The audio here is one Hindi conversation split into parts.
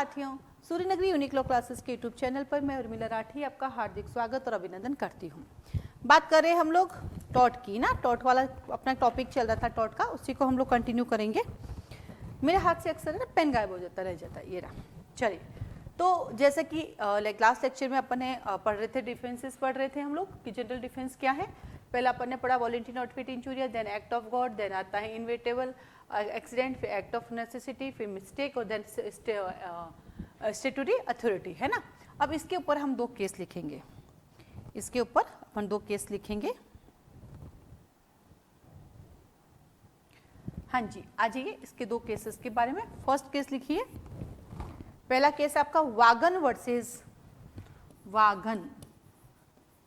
साथियों, सूर्य नगरी यूनिक्लो क्लासेस के यूट्यूब चैनल पर मैं उर्मिला राठी आपका हार्दिक स्वागत और अभिनंदन करती हूँ। बात कर रहे हैं हम लोग टॉट की ना, टॉट वाला अपना टॉपिक चल रहा था टॉट का, उसी को हम लोग कंटिन्यू करेंगे। मेरे हाथ से अक्सर ना पेन गायब हो जाता, रह जाता है, ये रहा। चलिए, तो जैसे कि लास्ट लेक्चर में अपन ने पढ़ रहे थे, डिफेंसेस पढ़ रहे थे हम लोग कि जनरल डिफेंस क्या है। पहला अपन ने पढ़ा वॉलंटरी नॉट फिट इंजूरिया, then act of God, then आता है इनवेटेबल एक्सीडेंट, फिर एक्ट ऑफ नेसेसिटी, फिर मिस्टेक और देन स्टेटूटरी अथॉरिटी, है ना। अब इसके ऊपर हम 2 केस लिखेंगे, इसके ऊपर अपन 2 केस लिखेंगे। हाँ जी, आ जाइए इसके 2 केसेस के बारे में। फर्स्ट केस लिखिए, पहला केस आपका Vaughan versus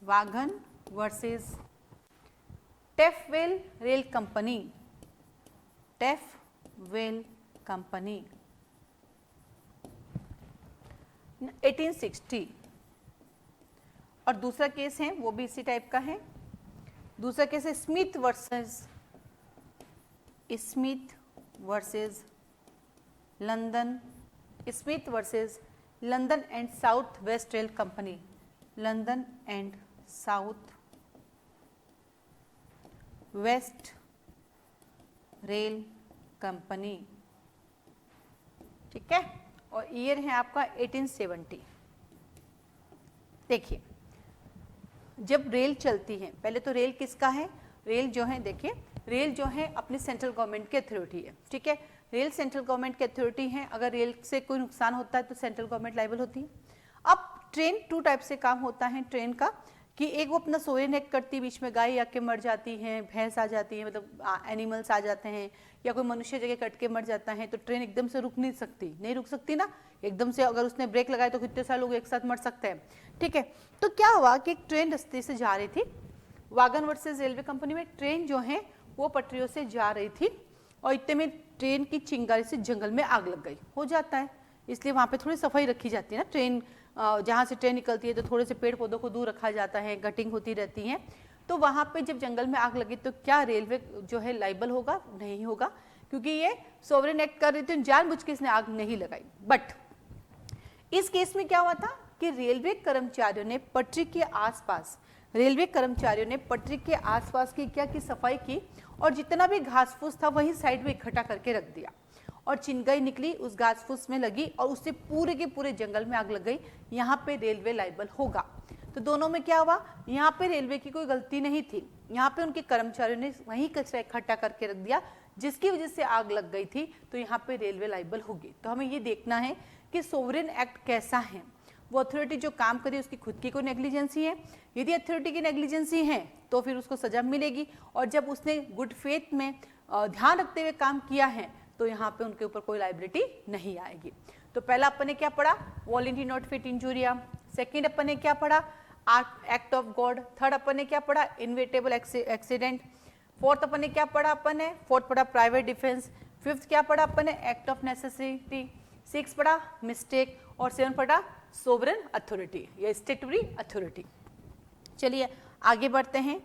Vaughan versus Taff Vale rail company, Taff Vale company 1860। और दूसरा केस है वो भी इसी टाइप का है। दूसरा केस है Smith versus London, Smith versus London and south west rail company, London and south west rail company, ठीक है। और ईयर है आपका 1870। देखिए, जब रेल चलती है, पहले तो रेल किसका है, रेल जो है, देखिए रेल जो है अपनी सेंट्रल गवर्नमेंट की अथॉरिटी है, ठीक है। रेल सेंट्रल गवर्नमेंट की अथॉरिटी है, अगर रेल से कोई नुकसान होता है तो सेंट्रल गवर्नमेंट लायबल होती है। अब ट्रेन 2 टाइप से काम होता है ट्रेन का, कि एक वो अपना सोरेन एक्ट करती है, बीच में गाय आके मर जाती है, भैंस आ जाती है, मतलब एनिमल्स आ जाते हैं, या कोई मनुष्य जगह कट के मर जाता है, तो ट्रेन एकदम से रुक नहीं सकती ना, एकदम से अगर उसने ब्रेक लगाए तो कितने सारे लोग एक साथ मर सकते हैं, ठीक है। तो क्या हुआ कि एक ट्रेन रास्ते से जा रही थी, वागन वर्सेस रेलवे कंपनी में ट्रेन जो है वो पटरियों से जा रही थी, और इतने में ट्रेन की चिंगारी से जंगल में आग लग गई। हो जाता है, इसलिए वहाँ पे थोड़ी सफाई रखी जाती है ना, ट्रेन जहाँ से ट्रेन निकलती है तो थोड़े से पेड़ पौधों को दूर रखा जाता है, गटिंग होती रहती है। तो वहाँ पे जब जंगल में आग लगी तो क्या रेलवे जो है लाइबल होगा? नहीं होगा, क्योंकि ये सोवरेन एक्ट कर रही थी, जानबूझ के इसने आग नहीं लगाई। बट इस केस में क्या हुआ था कि रेलवे कर्मचारियों ने पटरी के आसपास, की क्या की सफाई की, और जितना भी घास फूस था वही साइड में इकट्ठा करके रख दिया, और चिंगारी निकली उस घास फूस में लगी और उससे पूरे के पूरे जंगल में आग लग गई। यहाँ पे रेलवे लायबल होगा। तो दोनों में क्या हुआ, यहाँ पे रेलवे की कोई गलती नहीं थी, यहाँ पे उनके कर्मचारियों ने वही कचरा इकट्ठा करके रख दिया, जिसकी वजह से आग लग गई थी, तो यहाँ पे रेलवे लायबल होगी। तो हमें ये देखना है कि सोवरेन एक्ट कैसा है, वो अथॉरिटी जो काम करे उसकी खुद की कोई नेग्लिजेंसी है। यदि अथॉरिटी की नेग्लिजेंसी है तो फिर उसको सजा मिलेगी, और जब उसने गुड फेथ में ध्यान रखते हुए काम किया है तो यहाँ पे उनके ऊपर कोई लायबिलिटी नहीं आएगी। तो पहला अपन ने क्या पढ़ा, voluntary not fit injuria. Second अपन ने क्या पढ़ा, एक्ट ऑफ गॉड। थर्ड अपन ने क्या पढ़ा, इनवेटेबल एक्सीडेंट। फोर्थ अपन ने क्या पढ़ा, फोर्थ पढ़ा प्राइवेट डिफेंस। फिफ्थ क्या पढ़ा अपन ने, एक्ट ऑफ नेसेसिटी। 6 पढ़ा मिस्टेक, और 7 पढ़ा सोवरेन अथॉरिटी या स्टेटूटरी अथॉरिटी। चलिए आगे बढ़ते हैं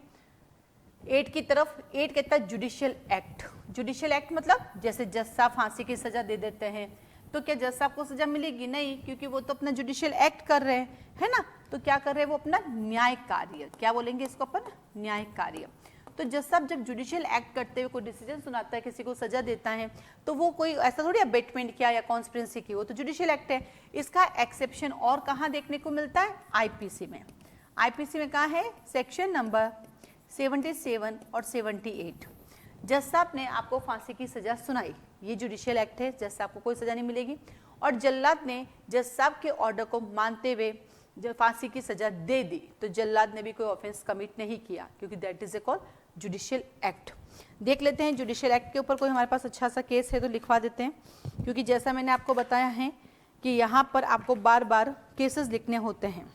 8 की तरफ। 8 कहता है जुडिशियल एक्ट। जुडिशियल एक्ट मतलब जैसे जज साहब फांसी की सजा दे देते हैं, तो क्या जज साहब को सजा मिलेगी? नहीं, क्योंकि वो तो अपना जुडिशियल एक्ट कर रहे हैं, है ना। तो क्या कर रहे हैं वो, अपना न्याय कार्य, क्या बोलेंगे इसको अपन, न्याय कार्य। तो जज साहब जब जुडिशियल एक्ट करते हुए कोई डिसीजन सुनाता है, किसी को सजा देता है, तो वो कोई ऐसा थोड़ी अबेटमेंट किया या कॉन्स्पिरेंसी की, वो तो जुडिशियल एक्ट है। इसका एक्सेप्शन और कहाँ देखने को मिलता है, आईपीसी में। आईपीसी में कहाँ है, सेक्शन नंबर 77 और 78। जज साहब ने आपको फांसी की सजा सुनाई, ये जुडिशियल एक्ट है, जज साहब को कोई सजा नहीं मिलेगी। और जल्लाद ने जज साहब के ऑर्डर को मानते हुए जब फांसी की सजा दे दी, तो जल्लाद ने भी कोई ऑफेंस कमिट नहीं किया, क्योंकि that is a called judicial act. देख लेते हैं जुडिशियल एक्ट के ऊपर कोई हमारे पास अच्छा सा केस है तो लिखवा देते हैं, क्योंकि जैसा मैंने आपको बताया है कि यहाँ पर आपको बार बार केसेस लिखने होते हैं,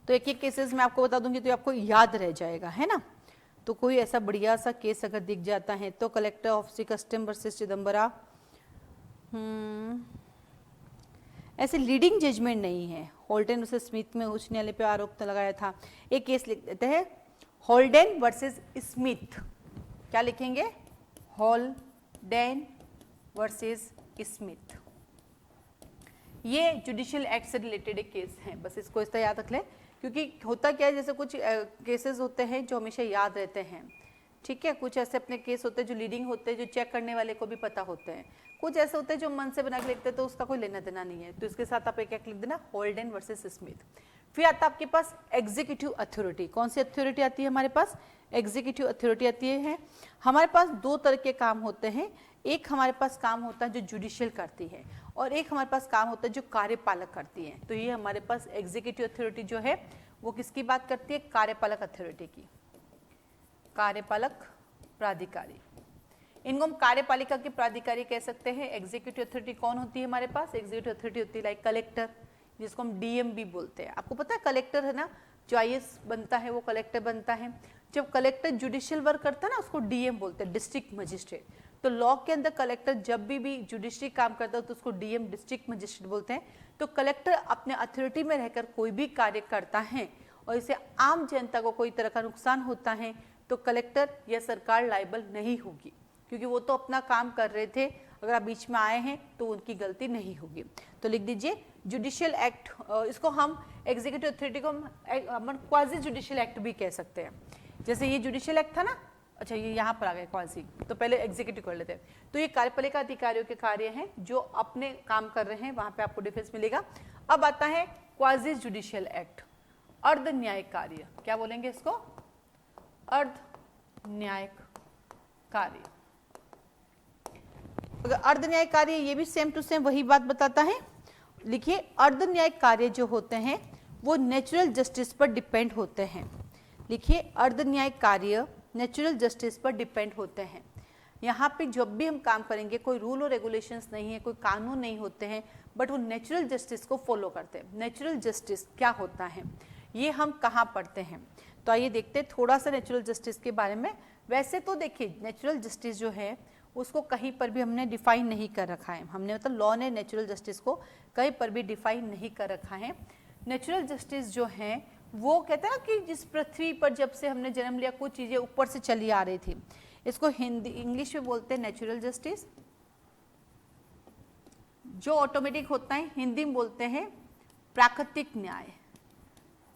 तो एक एक केसेस मैं आपको बता दूंगी तो आपको याद रह जाएगा, है ना। तो कोई ऐसा बढ़िया सा केस अगर दिख जाता है तो collector of the custom versus Chidambara, ऐसे लीडिंग जजमेंट नहीं है। होल्डेन वर्सेस स्मिथ में उच्च न्यायालय पे आरोप लगाया था। एक केस लिख देते हैं होल्डेन वर्सेस स्मिथ। क्या लिखेंगे, होल्डेन वर्सेस स्मिथ। ये जुडिशियल एक्ट से रिलेटेड एक केस है, बस इसको इस तरह याद रख लें, क्योंकि होता क्या है जैसे कुछ केसेस होते हैं जो हमेशा याद रहते हैं, ठीक है। कुछ ऐसे अपने केस होते हैं जो लीडिंग होते हैं, जो चेक करने वाले को भी पता होते हैं। कुछ ऐसे होते हैं जो मन से बना के लिखते हैं तो उसका कोई लेना देना नहीं है, तो इसके साथ आप एक लिख देना, होल्डेन वर्सेस स्मिथ। फिर आता है आपके पास एग्जीक्यूटिव अथॉरिटी। कौन सी अथॉरिटी आती है हमारे पास? एग्जीक्यूटिव अथॉरिटी आती है। हमारे पास दो तरह के काम होते हैं, एक हमारे पास काम होता है जो जुडिशियल करती है और एक हमारे पास काम होता है जो कार्यपालक करती है। तो ये हमारे पास एग्जीक्यूटिव अथॉरिटी जो है वो किसकी बात करती है? कार्यपालक अथॉरिटी की, कार्यपालक प्राधिकारी। इनको हम कार्यपालिका के प्राधिकारी कह सकते हैं। एग्जीक्यूटिव अथॉरिटी कौन होती है हमारे पास? एग्जीक्यूटिव अथॉरिटी होती है लाइक कलेक्टर, जिसको हम डीएम भी बोलते हैं। आपको पता है कलेक्टर है ना, जो आईएएस बनता है वो कलेक्टर बनता है। जब कलेक्टर जुडिशियल वर्क करता है ना उसको डीएम बोलते हैं, डिस्ट्रिक्ट मजिस्ट्रेट। तो लॉ के अंदर कलेक्टर जब भी जुडिशरी काम करता है तो उसको डीएम डिस्ट्रिक्ट मजिस्ट्रेट बोलते हैं। तो कलेक्टर अपने अथॉरिटी में रहकर कोई भी कार्य करता है और इसे आम जनता को कोई तरह का नुकसान होता है तो कलेक्टर या सरकार लायबल नहीं होगी, क्योंकि वो तो अपना काम कर रहे थे। अगर आप बीच में आए हैं तो उनकी गलती नहीं होगी। तो लिख दीजिए जुडिशियल एक्ट, इसको हम एग्जीक्यूटिव अथॉरिटी को हम क्वाजी जुडिशियल एक्ट भी कह सकते हैं। जैसे ये जुडिशियल एक्ट था ना, अच्छा ये यहाँ पर आ गए क्वाजी, तो पहले एग्जीक्यूटिव कर लेते हैं। तो ये कार्यपालिका अधिकारियों के कार्य हैं जो अपने काम कर रहे हैं, वहां पे आपको डिफरेंस मिलेगा। अब आता है क्वाजी जुडिशियल एक्ट, अर्ध न्यायिक कार्य। क्या बोलेंगे इसको? अर्ध न्यायिक कार्य। अगर अर्ध न्यायिक कार्य, ये भी सेम टू सेम वही बात बताता है। लिखिए अर्ध न्यायिक कार्य जो होते हैं वो नेचुरल जस्टिस पर डिपेंड होते हैं। लिखिए अर्ध न्यायिक कार्य नेचुरल जस्टिस पर डिपेंड होते हैं। यहाँ पे जब भी हम काम करेंगे कोई रूल और रेगुलेशंस नहीं है, कोई कानून नहीं होते हैं, बट वो नेचुरल जस्टिस को फॉलो करते हैं। नेचुरल जस्टिस क्या होता है ये हम कहाँ पढ़ते हैं? तो आइए देखते हैं थोड़ा सा नेचुरल जस्टिस के बारे में। वैसे तो देखिए नेचुरल जस्टिस जो है उसको कहीं पर भी हमने डिफाइन नहीं कर रखा है। हमने मतलब लॉ ने नेचुरल जस्टिस को कहीं पर भी डिफाइन नहीं कर रखा है। नेचुरल जस्टिस जो है वो कहते हैं ना कि जिस पृथ्वी पर जब से हमने जन्म लिया कुछ चीजें ऊपर से चली आ रही थी, इसको हिंदी इंग्लिश में बोलते हैं नेचुरल जस्टिस। जो ऑटोमेटिक होता है हिंदी में बोलते हैं प्राकृतिक न्याय,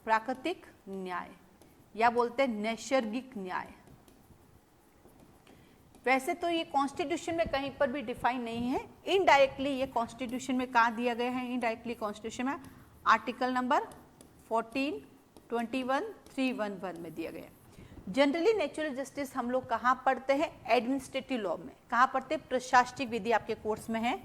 प्राकृतिक न्याय या बोलते हैं नैसर्गिक न्याय। वैसे तो ये कॉन्स्टिट्यूशन में कहीं पर भी डिफाइन नहीं है, इनडायरेक्टली ये कॉन्स्टिट्यूशन में कहा दिया गया है? इनडायरेक्टली कॉन्स्टिट्यूशन में आर्टिकल नंबर 14, 21, 311 में दिया गया है। जनरली नेचुरल जस्टिस हम लोग कहाँ पढ़ते हैं? एडमिनिस्ट्रेटिव लॉ में। कहाँ पढ़ते हैं? प्रशासनिक विधि आपके कोर्स में है,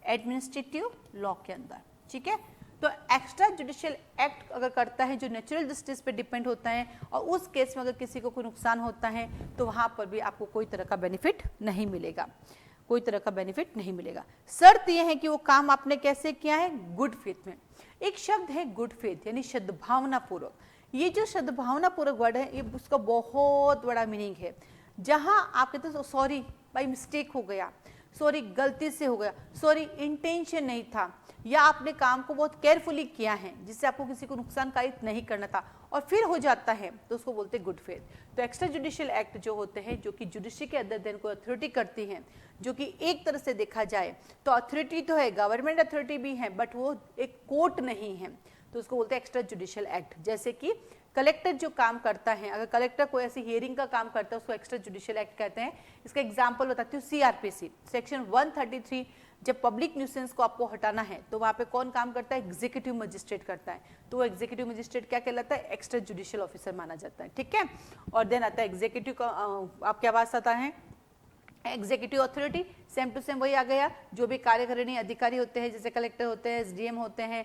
एडमिनिस्ट्रेटिव लॉ के अंदर, ठीक है। तो एक्स्ट्रा जुडिशियल एक्ट अगर करता है जो नेचुरल जस्टिस पे डिपेंड होता है और उस केस में अगर किसी को कोई नुकसान होता है तो वहां पर भी आपको कोई तरह का बेनिफिट नहीं मिलेगा, कोई तरह का बेनिफिट नहीं मिलेगा। शर्त यह है कि वो काम आपने कैसे किया है? गुड फेथ में। एक शब्द है गुड फेथ यानी सद्भावना पूर्वक। ये जो सद्भावना पूर्वक वर्ड है ये उसका बहुत बड़ा मीनिंग है। जहां आप कहते हैं सॉरी बाय मिस्टेक हो गया, सॉरी गलती से हो गया, सॉरी इंटेंशन नहीं था, या आपने काम को बहुत केयरफुली किया है जिससे आपको किसी को नुकसान कारित नहीं करना था और फिर हो जाता है तो उसको बोलते हैं गुड फेथ। तो एक्स्ट्रा जुडिशियल एक्ट जो होते हैं जो कि जुडिशरी के अंदर देन को अथॉरिटी करती हैं, जो कि एक तरह से देखा जाए तो अथॉरिटी तो है, गवर्नमेंट अथॉरिटी भी है, बट वो एक कोर्ट नहीं है, तो उसको बोलते हैं एक्स्ट्रा जुडिशियल एक्ट। जैसे कि कलेक्टर जो काम करता है, अगर कलेक्टर कोई ऐसी हियरिंग का काम करता है उसको एक्स्ट्रा जुडिशियल एक्ट कहते हैं। इसका एग्जांपल बताती हूँ, सीआरपीसी सेक्शन 133, जब पब्लिक न्यूसेंस को आपको हटाना है तो वहां पे कौन काम करता है? एग्जीक्यूटिव मजिस्ट्रेट करता है। तो वो एग्जीक्यूटिव मजिस्ट्रेट क्या कहलाता है? एक्स्ट्रा जुडिशियल ऑफिसर माना जाता है, ठीक है। और देन आता है एग्जीक्यूटिव का आपके पास आता है executive authority, same to same वही आ गया। जो भी कार्यकारिणी अधिकारी होते हैं जैसे कलेक्टर होते हैं, एसडीएम होते हैं,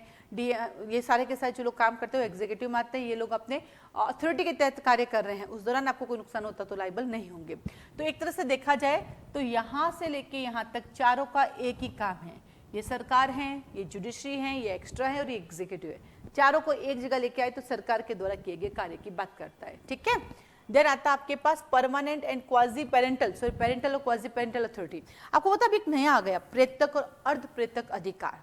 ये सारे के सारे जो लोग काम करते हैं एग्जीक्यूटिव में आते हैं। ये लोग अपने अथॉरिटी के तहत कार्य कर रहे हैं, उस दौरान आपको कोई नुकसान होता तो लायबल नहीं होंगे। तो एक तरह से देखा जाए तो यहाँ से लेके यहाँ तक चारों का एक ही काम है। ये सरकार है, ये जुडिशरी है, ये एक्स्ट्रा है और ये एग्जीक्यूटिव है। चारों को एक जगह लेके आए तो सरकार के द्वारा किए गए कार्य की बात करता है, ठीक है। देन आता आपके पास permanent and quasi parental, sorry parental और क्वाजी पेरेंटल अथॉरिटी। आपको पता है एक नया आ गया, प्रेतक और अर्ध प्रेतक अधिकार।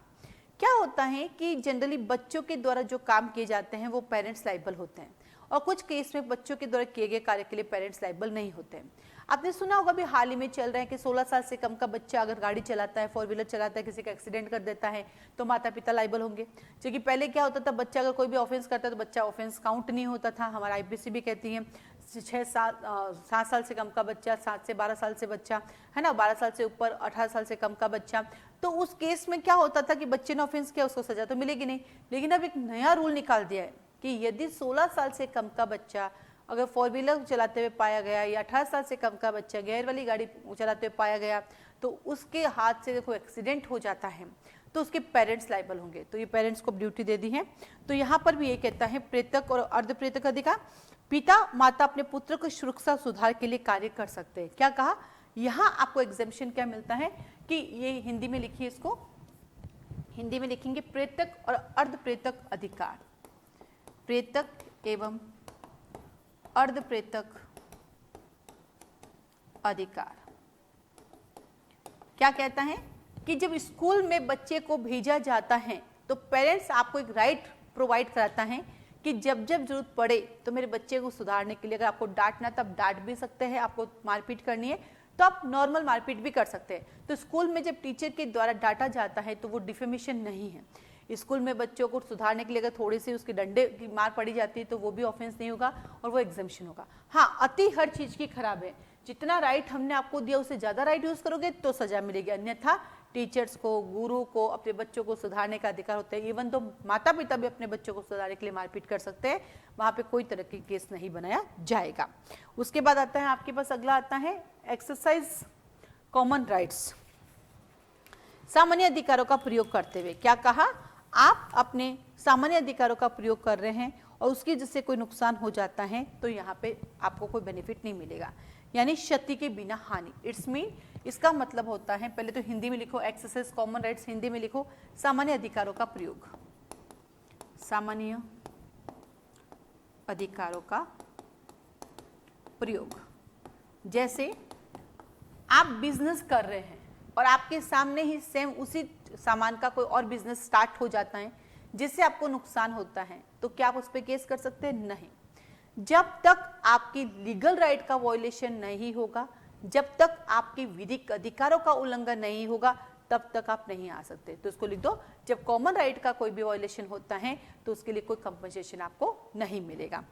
क्या होता है कि जनरली बच्चों के द्वारा जो काम किए जाते हैं वो पेरेंट्स लायबल होते हैं और कुछ केस में बच्चों के द्वारा किए गए कार्य के लिए पेरेंट्स लायबल नहीं होते हैं। आपने सुना होगा भी हाल ही में चल रहे हैं कि 16 साल से कम का बच्चा अगर गाड़ी चलाता है, 4 व्हीलर चलाता है, किसी का एक्सीडेंट कर देता है तो माता पिता लाइबल होंगे। क्योंकि पहले क्या होता था, बच्चा अगर कोई भी ऑफेंस करता तो बच्चा ऑफेंस काउंट नहीं होता था। हमारा आईपीसी भी कहती है 7 साल से कम का बच्चा, 7 से 12 साल से बच्चा, है ना, 12 साल से ऊपर 18 साल से कम का बच्चा, तो उस केस में क्या होता था कि बच्चे ने ऑफेंस किया, उसको सजा तो मिलेगी नहीं। लेकिन अब एक नया रूल निकाल दिया है कि यदि 16 साल से कम का बच्चा अगर 4 व्हीलर चलाते हुए पाया गया या 18 साल से कम का बच्चा गियर वाली गाड़ी चलाते हुए पाया गया तो उसके हाथ से कोई एक्सीडेंट हो जाता है तो उसके पेरेंट्स लाइबल होंगे। तो ये पेरेंट्स को ड्यूटी दे दी है। तो यहाँ पर भी ये कहता है प्रेतक और अर्धप्रेतक अधिकार, पिता माता अपने पुत्र को सुरक्षा सुधार के लिए कार्य कर सकते हैं। क्या कहा, यहाँ आपको एग्जेम्पशन क्या मिलता है कि ये हिंदी में लिखिए, इसको हिंदी में लिखेंगे प्रेतक और अर्धप्रेतक अधिकार, प्रेतक एवं अर्धप्रेतक अधिकार। क्या कहता है कि जब स्कूल में बच्चे को भेजा जाता है तो पेरेंट्स आपको एक राइट प्रोवाइड कराता है कि जब जब जरूरत पड़े तो मेरे बच्चे को सुधारने के लिए, अगर आपको डांटना तब डांट भी सकते हैं, आपको मारपीट करनी है तो आप नॉर्मल मारपीट भी कर सकते हैं। तो स्कूल में जब टीचर के द्वारा डांटा जाता है तो वो डिफेमेशन नहीं है। स्कूल में बच्चों को सुधारने के लिए अगर थोड़ी सी उसके डंडे की मार पड़ी जाती है तो वो भी ऑफेंस नहीं होगा और वो एग्जेम्पशन होगा। हाँ, अति हर चीज की खराब है, जितना राइट हमने आपको दिया उससे ज्यादा राइट यूज करोगे तो सजा मिलेगी, अन्यथा टीचर्स को, गुरु को अपने बच्चों को सुधारने का अधिकार होता है। इवन तो माता पिता भी अपने बच्चों को सुधारने के लिए मारपीट कर सकते हैं, वहां पे कोई तरह की केस नहीं बनाया जाएगा। उसके बाद आता है आपके पास, अगला आता है एक्सरसाइज कॉमन राइट्स। सामान्य अधिकारों का प्रयोग करते हुए क्या कहा, आप अपने सामान्य अधिकारों का प्रयोग कर रहे हैं और उसकी जिससे कोई नुकसान हो जाता है तो यहाँ पे आपको कोई बेनिफिट नहीं मिलेगा, यानी क्षति के बिना हानि। इट्स मीन, इसका मतलब होता है, पहले तो हिंदी में लिखो एक्सरसाइज कॉमन राइट्स, हिंदी में लिखो सामान्य अधिकारों का प्रयोग, सामान्य अधिकारों का प्रयोग। जैसे आप बिजनेस कर रहे हैं और आपके सामने ही सेम उसी सामान का कोई और बिजनेस स्टार्ट हो जाता है जिससे आपको नुकसान होता है, तो क्या आप उस पर केस कर सकते हैं? नहीं। जब तक आपकी लीगल राइट का वॉयलेशन नहीं होगा, जब तक आपके विधिक अधिकारों का उल्लंघन नहीं होगा, तब तक आप नहीं आ सकते। तो इसको लिख दो, जब कॉमन राइट का कोई भी वॉयलेशन होता है तो उसके लिए कोई कंपनसेशन आपको नहीं मिलेगा।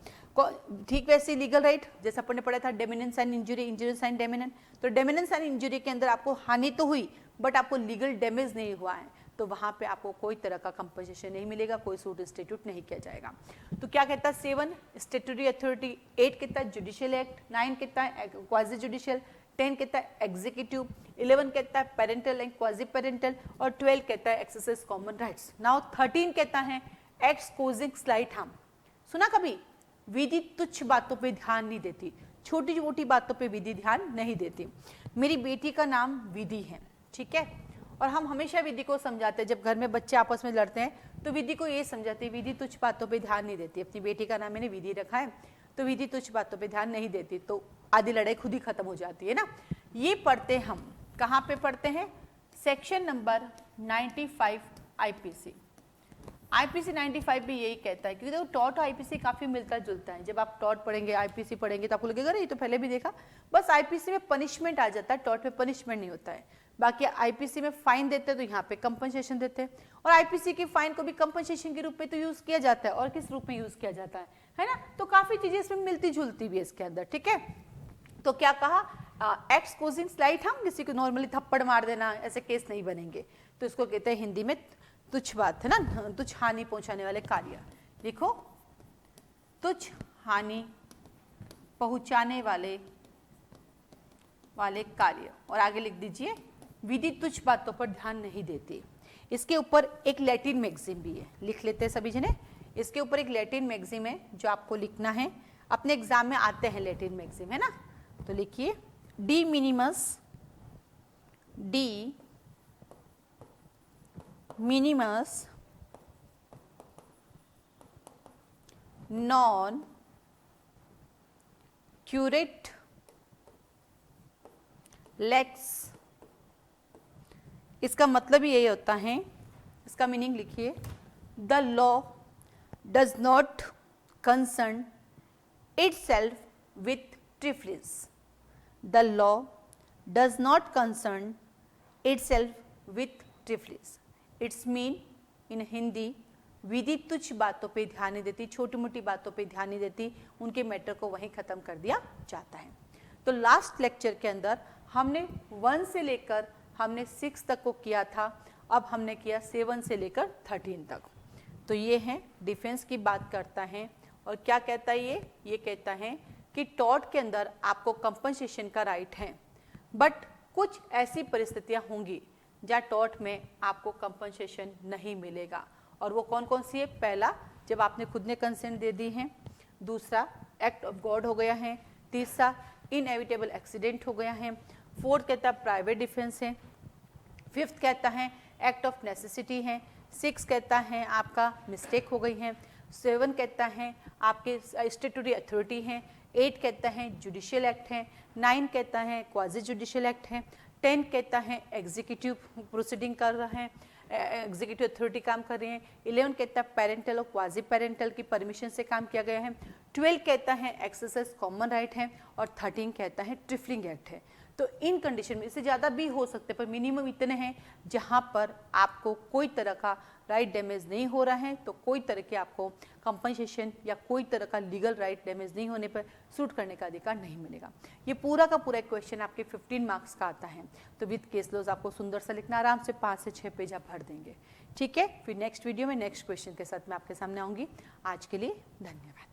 ठीक वैसे लीगल राइट, जैसा अपन ने पढ़ा था डेमिनेंस एंड इंजुरी, इंजुरियस एंड डेमिनेंट, तो डेमिनेंस एंड इंजुरी के अंदर आपको हानि तो हुई बट आपको लीगल डैमेज नहीं हुआ है, तो वहां पे आपको कोई तरह का कंपनसेशन नहीं मिलेगा, कोई सूट इंस्टीट्यूट नहीं किया जाएगा। तो क्या कहता है 7 स्टैट्यूटरी अथॉरिटी, 8 कहता है जुडिशियल एक्ट, 9 कहता है क्वाजी जुडिशियल, 10 कहता है एग्जीक्यूटिव, 11 कहता है पेरेंटल एंड क्वाजी पेरेंटल और 12 कहता है एक्सरसाइज कॉमन राइट्स। नाउ 13 कहता है एक्ट्स कॉजिंग स्लाइट हार्म। सुना कभी? विधि तुच्छ बातों पे ध्यान नहीं देती, छोटी मोटी बातों पे विधि ध्यान नहीं देती। मेरी बेटी का नाम विधि है, ठीक है, और हम हमेशा विधि को समझाते हैं, जब घर में बच्चे आपस में लड़ते हैं तो विधि को ये समझाते हैं विधि तुच्छ बातों पे ध्यान नहीं देती। अपनी बेटी का नाम मैंने विधि रखा है तो विधि तुच्छ बातों पे ध्यान नहीं देती, तो आधी लड़ाई खुद ही खत्म हो जाती है ना। ये पढ़ते हम कहाँ पे पढ़ते हैं? Section number 95 IPC. आईपीसी 95 भी यही कहता है, क्योंकि देखो टॉट और आईपीसी काफी मिलता जुलता है। जब आप टॉट पढ़ेंगे आईपीसी पढ़ेंगे तो आपको लगेगा ये तो पहले भी देखा, बस आईपीसी में पनिशमेंट आ जाता है, टॉट में पनिशमेंट नहीं होता है। बाकी आईपीसी में फाइन देते हैं तो यहाँ पे कंपनसेशन देते हैं, और आईपीसी की फाइन को भी कंपनसेशन के रूप में तो यूज किया जाता है, और किस रूप में यूज किया जाता है ना। तो काफी चीजें इसमें मिलती जुलती भी है इसके अंदर, ठीक है। तो क्या कहा, एक्ट्स कॉजिंग स्लाइट हार्म, किसी को नॉर्मली थप्पड़ मार देना, ऐसे केस नहीं बनेंगे, तो इसको कहते हैं हिंदी में तुच्छ बात, है ना, तुच्छ हानि पहुंचाने वाले कार्य। लिखो तुच्छ हानि पहुंचाने वाले कार्य, और आगे लिख दीजिए विधि तुच्छ बातों पर ध्यान नहीं देती। इसके ऊपर एक लैटिन मैगजीम भी है, लिख लेते हैं सभी जने। इसके ऊपर एक लैटिन मैगजीम है जो आपको लिखना है, अपने एग्जाम में आते हैं लैटिन मैगजीम, है ना। तो लिखिए de minimis non curat lex. इसका मतलब ही यही होता है, इसका मीनिंग लिखिए, the law does not concern itself with trifles. The law does not concern itself with trifles. It's mean in Hindi विधि तुच्छ बातों पे ध्यान नहीं देती, छोटी मोटी बातों पे ध्यान नहीं देती, उनके मैटर को वहीं खत्म कर दिया जाता है। तो लास्ट लेक्चर के अंदर हमने 1 से लेकर हमने 6 तक को किया था, अब हमने किया 7 से लेकर 13 तक। तो ये है डिफेंस की बात करता है और क्या कहता है ये कहता है कि टॉर्ट के अंदर आपको कंपनसेशन का राइट है, बट कुछ ऐसी परिस्थितियां होंगी जहाँ टॉर्ट में आपको कंपनसेशन नहीं मिलेगा, और वो कौन कौन सी है? पहला, जब आपने खुद ने कंसेंट दे दी है, दूसरा एक्ट ऑफ गॉड हो गया है, तीसरा इनएविटेबल एक्सीडेंट हो गया है, फोर्थ कहता है प्राइवेट डिफेंस है, फिफ्थ कहता है एक्ट ऑफ नेसेसिटी है, 6 कहता है आपका मिस्टेक हो गई है, 7 कहता है आपके स्टैट्यूटरी अथॉरिटी है, 8 कहता है जुडिशियल एक्ट है, 9 कहता है क्वाजी जुडिशियल एक्ट है, 10 कहता है एग्जीक्यूटिव प्रोसीडिंग कर रहा है, एग्जीक्यूटिव अथॉरिटी काम कर रही है, 11 कहता है पेरेंटल और क्वाजी पेरेंटल की परमिशन से काम किया गया है, 12 कहता है एक्सरसाइज कॉमन राइट है, और 13 कहता है ट्रिफलिंग एक्ट है। तो इन कंडीशन में इससे ज़्यादा भी हो सकते हैं, पर मिनिमम इतने हैं जहाँ पर आपको कोई तरह का राइट डैमेज नहीं हो रहा है, तो कोई तरह के आपको कंपनसेशन या कोई तरह का लीगल राइट डैमेज नहीं होने पर सूट करने का अधिकार नहीं मिलेगा। ये पूरा का पूरा क्वेश्चन आपके 15 मार्क्स का आता है। तो विद केस लॉज आपको सुंदर सा लिखना, आराम से 5 से 6 पेज आप भर देंगे। ठीक है, फिर नेक्स्ट वीडियो में नेक्स्ट क्वेश्चन के साथ मैं आपके सामने आऊँगी। आज के लिए धन्यवाद।